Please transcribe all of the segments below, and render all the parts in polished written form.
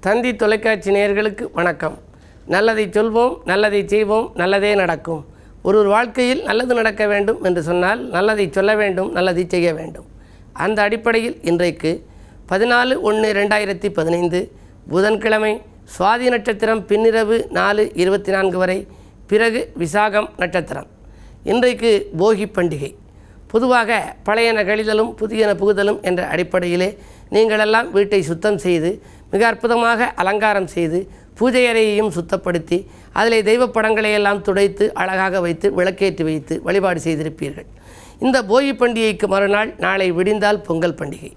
தந்தி தொலைக்காட்சி நேயர்களுக்கு வணக்கம். நல்லதை சொல்வோம், நல்லதை செய்வோம், நல்லதே நடக்கும். ஒரு வாழ்க்கையில் நல்லது நடக்க வேண்டும் என்று சொன்னால் நல்லதை சொல்ல வேண்டும், நல்லதை செய்ய வேண்டும். அந்த அடிப்படையில் இன்றைக்கு 14/1/2015 புதன்கிழமை சுவாதி நட்சத்திரம் பின்னிரவு 4:24 வரை, பிறகு விசாகம் நட்சத்திரம். இன்றைக்கு போகி பண்டிகை. பொதுவாக பழையன கழிதலும் புதியன புகுதலும் என்ற அடிப்படையிலே நீங்களெல்லாம் வீட்டை சுத்தம் செய்து மிக அற்புதமாக அலங்காரம் செய்து பூஜை அறையையும் சுத்தப்படுத்தி அதிலே தெய்வ படங்களையெல்லாம் துடைத்து அழகாக வைத்து விளக்கேற்றி வைத்து வழிபாடு செய்திருப்பீர்கள். இந்த போகி பண்டிகைக்கு மறுநாள் நாளை விடிந்தால் பொங்கல் பண்டிகை.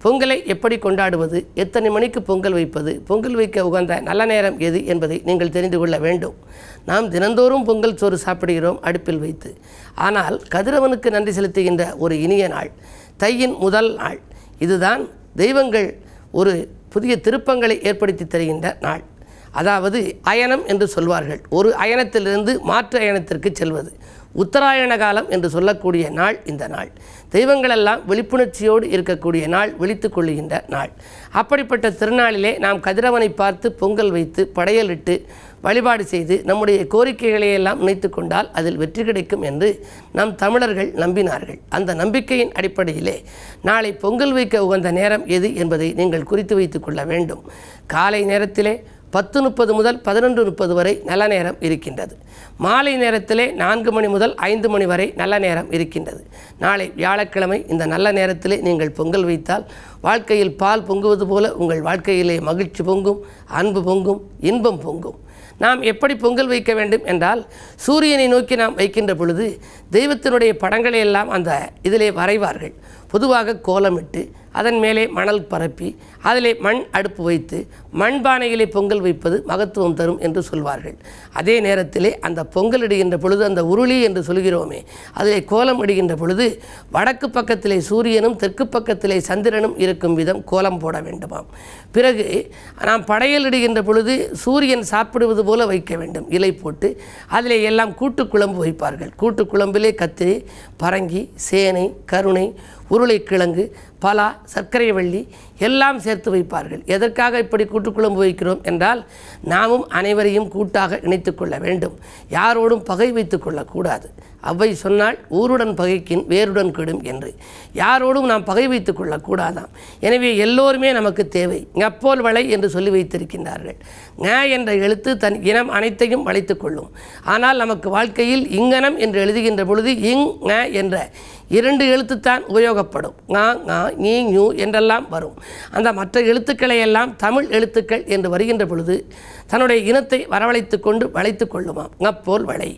பொங்கலை எப்படி கொண்டாடுவது, எத்தனை மணிக்கு பொங்கல் வைப்பது, பொங்கல் வைக்க உகந்த நல்ல நேரம் எது என்பதை நீங்கள் தெரிந்து கொள்ள வேண்டும். நாம் தினந்தோறும் பொங்கல் சோறு சாப்பிடுகிறோம் அடுப்பில் வைத்து. ஆனால் கதிரவனுக்கு நன்றி செலுத்துகின்ற ஒரு இனிய நாள், தையின் முதல் நாள். இதுதான் தெய்வங்கள் ஒரு புதிய திருப்பங்களை ஏற்படுத்தி தருகின்ற நாள். அதாவது அயனம் என்று சொல்வார்கள். ஒரு அயனத்திலிருந்து மாற்று அயனத்திற்கு செல்வது. உத்தராயண காலம் என்று சொல்லக்கூடிய நாள் இந்த நாள். தெய்வங்களெல்லாம் விழிப்புணர்ச்சியோடு இருக்கக்கூடிய நாள், விழித்து கொள்ளுகின்ற நாள். அப்படிப்பட்ட திருநாளிலே நாம் கதிரவனை பார்த்து பொங்கல் வைத்து படையலிட்டு வழிபாடு செய்து நம்முடைய கோரிக்கைகளையெல்லாம் நினைத்து கொண்டால் அதில் வெற்றி கிடைக்கும் என்று நம் தமிழர்கள் நம்பினார்கள். அந்த நம்பிக்கையின் அடிப்படையிலே நாளை பொங்கல் வைக்க உகந்த நேரம் எது என்பதை நீங்கள் குறித்து வைத்து கொள்ள வேண்டும். காலை நேரத்திலே 10:30 முதல் 11:30 வரை நல்ல நேரம் இருக்கின்றது. மாலை நேரத்திலே 4 மணி முதல் 5 மணி வரை நல்ல நேரம் இருக்கின்றது. நாளை வியாழக்கிழமை இந்த நல்ல நேரத்திலே நீங்கள் பொங்கல் வைத்தால் வாழ்க்கையில் பால் பொங்குவது போல உங்கள் வாழ்க்கையிலே மகிழ்ச்சி பொங்கும், அன்பு பொங்கும், இன்பம் பொங்கும். நாம் எப்படி பொங்கல் வைக்க வேண்டும் என்றால், சூரியனை நோக்கி நாம் வைக்கின்ற பொழுது தெய்வத்தினுடைய படங்களை எல்லாம் அந்த இதிலே வரைவார்கள். பொதுவாக கோலமிட்டு அதன் மேலே மணல் பரப்பி அதிலே மண் அடுப்பு வைத்து மண்பானையிலே பொங்கல் வைப்பது மகத்துவம் தரும் என்று சொல்வார்கள். அதே நேரத்திலே அந்த பொங்கல் இடுகின்ற பொழுது அந்த உருளி என்று சொல்கிறோமே, அதிலே கோலம் இடுகின்ற பொழுது வடக்கு பக்கத்திலே சூரியனும் தெற்கு பக்கத்திலே சந்திரனும் இருக்கும் விதம் கோலம் போட வேண்டுமாம். பிறகு நாம் படையல் இடுகின்ற பொழுது சூரியன் சாப்பிடுவது போல வைக்க வேண்டும். இலை போட்டு அதிலே எல்லாம் கூட்டு குழம்பு வைப்பார்கள். கூட்டு குழம்பிலே கத்திரி, பரங்கி, சேனை, கருணை, உருளைக்கிழங்கு, பலா, சர்க்கரை வள்ளி எல்லாம் சேர்த்து வைப்பார்கள். எதற்காக இப்படி கூட்டுக்குழம்பு வைக்கிறோம் என்றால், நாமும் அனைவரையும் கூட்டாக இணைத்து கொள்ள வேண்டும். யாரோடும் பகை வைத்து கொள்ளக்கூடாது. அவ்வை சொன்னால் ஊருடன் பகைக்கின் வேருடன் கெடும் என்று. யாரோடும் நாம் பகை வைத்து கொள்ளக்கூடாதாம். எனவே எல்லோருமே நமக்கு தேவை. ஞப்போல் வளை என்று சொல்லி வைத்திருக்கின்றார்கள். ஞ என்ற எழுத்து தன் இனம் அனைத்தையும் வளைத்து கொள்ளும். ஆனால் நமக்கு வாழ்க்கையில் இங்கனம் என்று எழுதுகின்ற பொழுது இங் ஞ என்ற 2 எழுத்துத்தான் உபயோகப்படும். ஙா ஞா நீ ஞூ என்றெல்லாம் வரும். அந்த மற்ற எழுத்துக்களை எல்லாம் தமிழ் எழுத்துக்கள் என்று வருகின்ற பொழுது தன்னுடைய இனத்தை வரவழைத்து கொண்டு வளைத்து கொள்ளுமாம். ஞப்போல் வளை.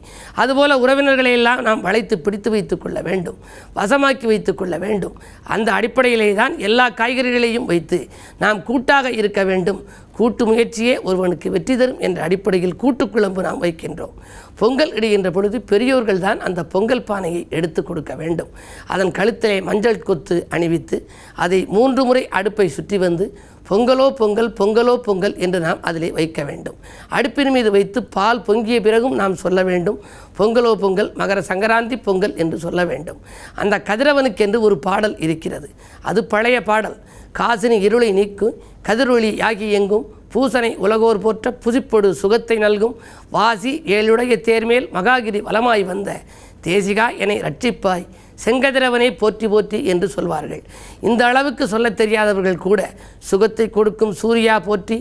அதுபோல உறவினர்களை எல்லாம் நாம் வளைத்து பிடித்து வைத்து கொள்ள வேண்டும், வசமாக்கி வைத்து கொள்ள வேண்டும். அந்த அடிப்படையிலே தான் எல்லா காய்கறிகளையும் வைத்து நாம் கூட்டாக இருக்க வேண்டும். கூட்டு முயற்சியே ஒருவனுக்கு வெற்றி தரும் என்ற அடிப்படையில் கூட்டுக்குழம்பு நாம் வைக்கின்றோம். பொங்கல் இடுகின்ற பொழுது பெரியோர்கள் தான் அந்த பொங்கல் பானையை எடுத்து கொடுக்க வேண்டும். அதன் கழுத்திலே மஞ்சள் கொத்து அணிவித்து அதை 3 முறை அடுப்பை சுற்றி வந்து பொங்கலோ பொங்கல், பொங்கலோ பொங்கல் என்று நாம் அதிலே வைக்க வேண்டும். அடுப்பின் மீது வைத்து பால் பொங்கிய பிறகும் நாம் சொல்ல வேண்டும், பொங்கலோ பொங்கல், மகர சங்கராந்தி பொங்கல் என்று சொல்ல வேண்டும். அந்த கதிரவனுக்கென்று ஒரு பாடல் இருக்கிறது. அது பழைய பாடல். காசினி இருளை நீக்கும், கதிரொளி யாகி எங்கும், பூசனை உலகோர் போற்ற புதுப்பொடு சுகத்தை நல்கும், வாசி ஏழுடைய தேர்மேல் மகாகிரி வலமாய் வந்த தேசிகா என்னை ரட்சிப்பாய், செங்கதிரவனை போற்றி போற்றி என்று சொல்வார்கள். இந்த அளவுக்கு சொல்ல தெரியாதவர்கள் கூட சுகத்தை கொடுக்கும் சூர்யா போற்றி,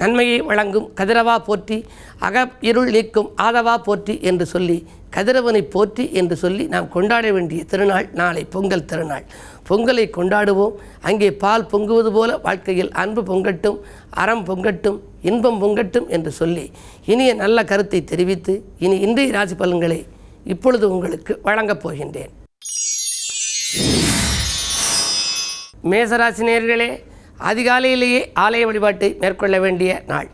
நன்மையை வழங்கும் கதிரவா போற்றி, இருள் நீக்கும் ஆதவா போற்றி என்று சொல்லி கதிரவனை போற்றி என்று சொல்லி நாம் கொண்டாட வேண்டிய திருநாள் நாளை பொங்கல் திருநாள். பொங்கலை கொண்டாடுவோம். அங்கே பால் பொங்குவது போல வாழ்க்கையில் அன்பு பொங்கட்டும், அறம் பொங்கட்டும், இன்பம் பொங்கட்டும் என்று சொல்லி இனிய நல்ல கருத்தை தெரிவித்து இனி இன்றைய ராசி பலன்களை இப்பொழுது உங்களுக்கு வழங்கப் போகின்றேன். மேசராசி நேயர்களே, அதிகாலையிலேயே ஆலய வழிபாட்டை மேற்கொள்ள வேண்டிய நாள்.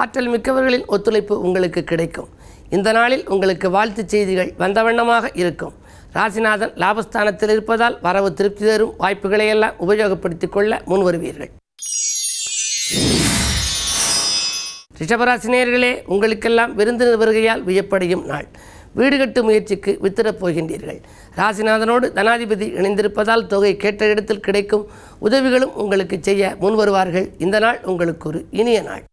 ஆற்றல் மிக்கவர்களின் ஒத்துழைப்பு உங்களுக்கு கிடைக்கும். இந்த நாளில் உங்களுக்கு வாழ்த்து செய்திகள் வந்த வண்ணமாக இருக்கும். ராசிநாதன் லாபஸ்தானத்தில் இருப்பதால் வரவு திருப்தி தரும் வாய்ப்புகளையெல்லாம் உபயோகப்படுத்திக் கொள்ள முன் வருவீர்கள். ரிஷபராசி நேயர்களே, உங்களுக்கெல்லாம் விருந்தினர் வருகையால் வியப்படையும் நாள். வீடு கட்டும் முயற்சிக்கு வித்திடப் போகின்றீர்கள். ராசிநாதனோடு தனாதிபதி இணைந்திருப்பதால் தொகை கேட்ட இடத்தில் கிடைக்கும். உதவிகளும் உங்களுக்கு செய்ய முன்வருவார்கள். இந்த நாள் உங்களுக்கு ஒரு இனிய நாள்.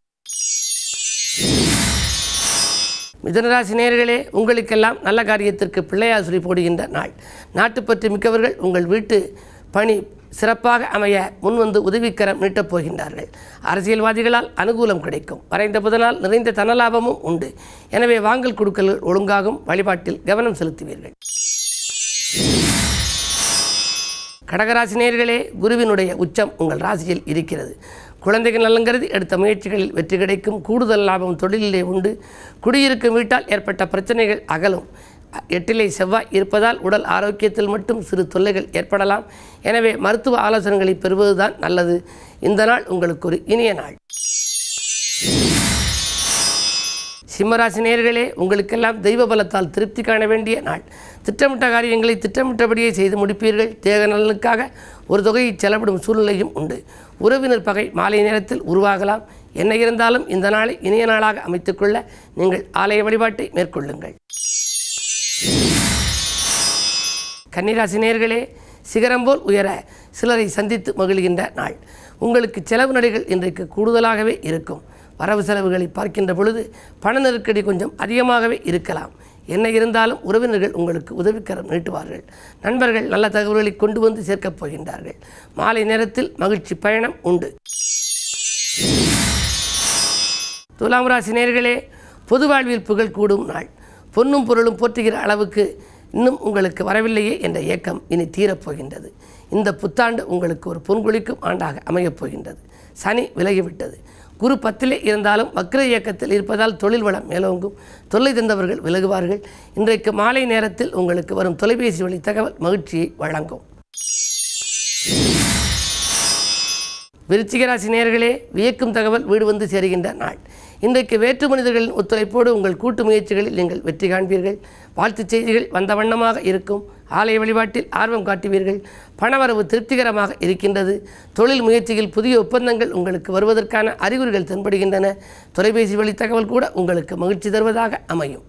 மிதுனராசி நேயர்களே, உங்களுக்கெல்லாம் நல்ல காரியத்திற்கு பிள்ளையார் சுழி போடுகின்ற நாள். நாட்டுப்பற்று மிக்கவர்கள் உங்கள் வீட்டு பணி சிறப்பாக அமைய முன்வந்து உதவிக்கரம் நீட்டப் போகின்றார்கள். அரசியல்வாதிகளால் அனுகூலம் கிடைக்கும். மறைந்த புதனால் நிறைந்த தனலாபமும் உண்டு. எனவே வாங்கல் கொடுக்கல் ஒழுங்காகும். வழிபாட்டில் கவனம் செலுத்துவீர்கள். கடகராசி நேயர்களே, குருவினுடைய உச்சம் உங்கள் ராசியில் இருக்கிறது. குழந்தைகள் நலங்கருதி எடுத்த முயற்சிகளில் வெற்றி கிடைக்கும். கூடுதல் லாபம் தொழிலிலே உண்டு. குடியிருக்கும் வீட்டால் ஏற்பட்ட பிரச்சனைகள் அகலும். 8லே செவ்வாய் இருப்பதால் உடல் ஆரோக்கியத்தில் மட்டும் சிறு தொல்லைகள் ஏற்படலாம். எனவே மருத்துவ ஆலோசனைகளை பெறுவதுதான் நல்லது. இந்த நாள் உங்களுக்கு ஒரு இனிய நாள். சிம்மராசி நேயர்களே, உங்களுக்கெல்லாம் தெய்வ பலத்தால் திருப்தி காண வேண்டிய நாள். திட்டமிட்ட காரியங்களை திட்டமிட்டபடியே செய்து முடிப்பீர்கள். தேக நலனுக்காக ஒரு தொகையை செலவிடும் சூழ்நிலையும் உண்டு. உறவினர் பகை மாலை நேரத்தில் உருவாகலாம். என்ன இருந்தாலும் இந்த நாளை இனிய நாளாக அமைத்துக்கொள்ள நீங்கள் ஆலய வழிபாட்டை மேற்கொள்ளுங்கள். கன்னிராசி நேயர்களே, சிகரம் போல் உயர சிலரை சந்தித்து மகிழ்கின்ற நாள். உங்களுக்கு செலவு நடைகள் இன்றைக்கு கூடுதலாகவே இருக்கும். வரவு செலவுகளை பார்க்கின்ற பொழுது பண நெருக்கடி கொஞ்சம் அதிகமாகவே இருக்கலாம். என்ன இருந்தாலும் உறவினர்கள் உங்களுக்கு உதவிக்கரம் நீட்டுவார்கள். நண்பர்கள் நல்ல தகவல்களை கொண்டு வந்து சேர்க்கப் போகின்றார்கள். மாலை நேரத்தில் மகிழ்ச்சி பயணம் உண்டு. துலாம் ராசி நேயர்களே, பொது வாழ்வில் புகழ் கூடும் நாள். பொன்னும் பொருளும் போற்றுகிற அளவுக்கு இன்னும் உங்களுக்கு வரவில்லையே என்ற ஏக்கம் இனி தீரப்போகின்றது. இந்த புத்தாண்டு உங்களுக்கு ஒரு பொன்குளிக்கும் ஆண்டாக அமையப் போகின்றது. சனி விலகிவிட்டது. குரு 10லே இருந்தாலும் வக்ர இயக்கத்தில் இருப்பதால் தொழில் வளம் மேலோங்கும். தொல்லை தந்தவர்கள் விலகுவார்கள். இன்றைக்கு மாலை நேரத்தில் உங்களுக்கு வரும் தொலைபேசி வழி தகவல் மகிழ்ச்சியை வழங்கும். விருச்சிக ராசி நேயர்களே, வியக்கும் தகவல் வீடு வந்து சேருகின்ற நாள். இன்றைக்கு வேற்று மனிதர்களின் ஒத்துழைப்போடு உங்கள் கூட்டு முயற்சிகளில் நீங்கள் வெற்றி காண்பீர்கள். வாழ்த்துச் செய்திகள் வந்த வண்ணமாக இருக்கும். ஆலய வழிபாட்டில் ஆர்வம் காட்டுவீர்கள். பணவரவு திருப்திகரமாக இருக்கின்றது. தொழில் முயற்சியில் புதிய ஒப்பந்தங்கள் உங்களுக்கு வருவதற்கான அறிகுறிகள் தென்படுகின்றன. தொலைபேசி வழி தகவல் கூட உங்களுக்கு மகிழ்ச்சி தருவதாக அமையும்.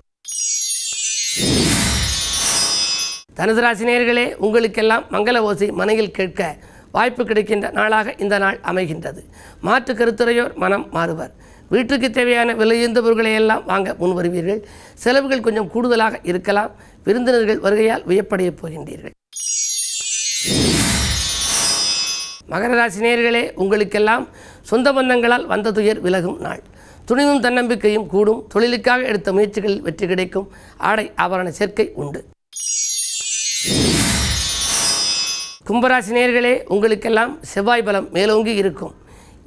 தனுசு ராசி நேயர்களே, உங்களுக்கெல்லாம் மங்கள ஓசை மனையில் கேட்க வாய்ப்பு கிடைக்கின்ற நாளாக இந்த நாள் அமைகின்றது. மாற்று கருத்துரையோர் மனம் மாறுவர். வீட்டுக்கு தேவையான விலையுந்த பொருட்களை எல்லாம் வாங்க முன்வருவீர்கள். செலவுகள் கொஞ்சம் கூடுதலாக இருக்கலாம். விருந்தினர்கள் வருகையால் வியப்படையப் போகின்றீர்கள். மகர ராசி நேயர்களே, உங்களுக்கெல்லாம் சொந்த பந்தங்களால் வந்த துயர் விலகும் நாள். துணிவும் தன்னம்பிக்கையும் கூடும். தொழிலுக்காக எடுத்த முயற்சிகளில் வெற்றி கிடைக்கும். ஆடை ஆபரண சேர்க்கை உண்டு. கும்பராசி நேயர்களே, உங்களுக்கெல்லாம் செவ்வாய் பலம் மேலோங்கி இருக்கும்.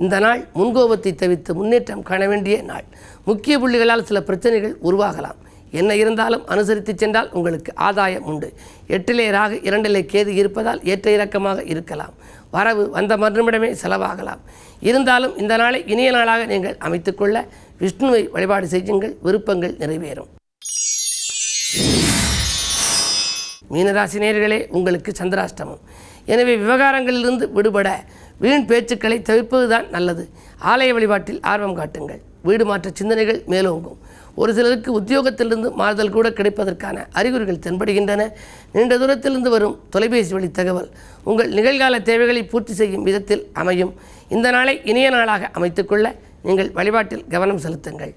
இந்த நாள் முன்கோபத்தை தவிர்த்து முன்னேற்றம் காண வேண்டிய நாள். முக்கிய புள்ளிகளால் சில பிரச்சனைகள் உருவாகலாம். என்ன இருந்தாலும் அனுசரித்து சென்றால் உங்களுக்கு ஆதாயம் உண்டு. 8லே ராகு 2லே கேது இருப்பதால் ஏற்ற இறக்கமாக இருக்கலாம். வரவு வந்த மறுநிமிடமே செலவாகலாம். இருந்தாலும் இந்த நாளை இனிய நாளாக நீங்கள் அமைத்துக்கொள்ள விஷ்ணுவை வழிபாடு செய்யுங்கள். விருப்பங்கள் நிறைவேறும். மீனராசி நேயர்களே, உங்களுக்கு சந்திராஷ்டமம். எனவே விவகாரங்களிலிருந்து விடுபட வீண் பேச்சுக்களை தவிர்ப்பதுதான் நல்லது. ஆலய வழிபாட்டில் ஆர்வம் காட்டுங்கள். வீடு மாற்ற சிந்தனைகள் மேலோங்கும். ஒரு சிலருக்கு உத்தியோகத்திலிருந்து மாறுதல் கூட கிடைப்பதற்கான அறிகுறிகள் தென்படுகின்றன. நீண்ட தூரத்திலிருந்து வரும் தொலைபேசி வழி தகவல் உங்கள் நிகழ்கால தேவைகளை பூர்த்தி செய்யும் விதத்தில் அமையும். இந்த நாளை இனிய நாளாக அமைத்துக்கொள்ள நீங்கள் வழிபாட்டில் கவனம் செலுத்துங்கள்.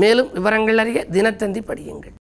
மேலும் விவரங்கள் அறிய தினத்தந்தி படியுங்கள்.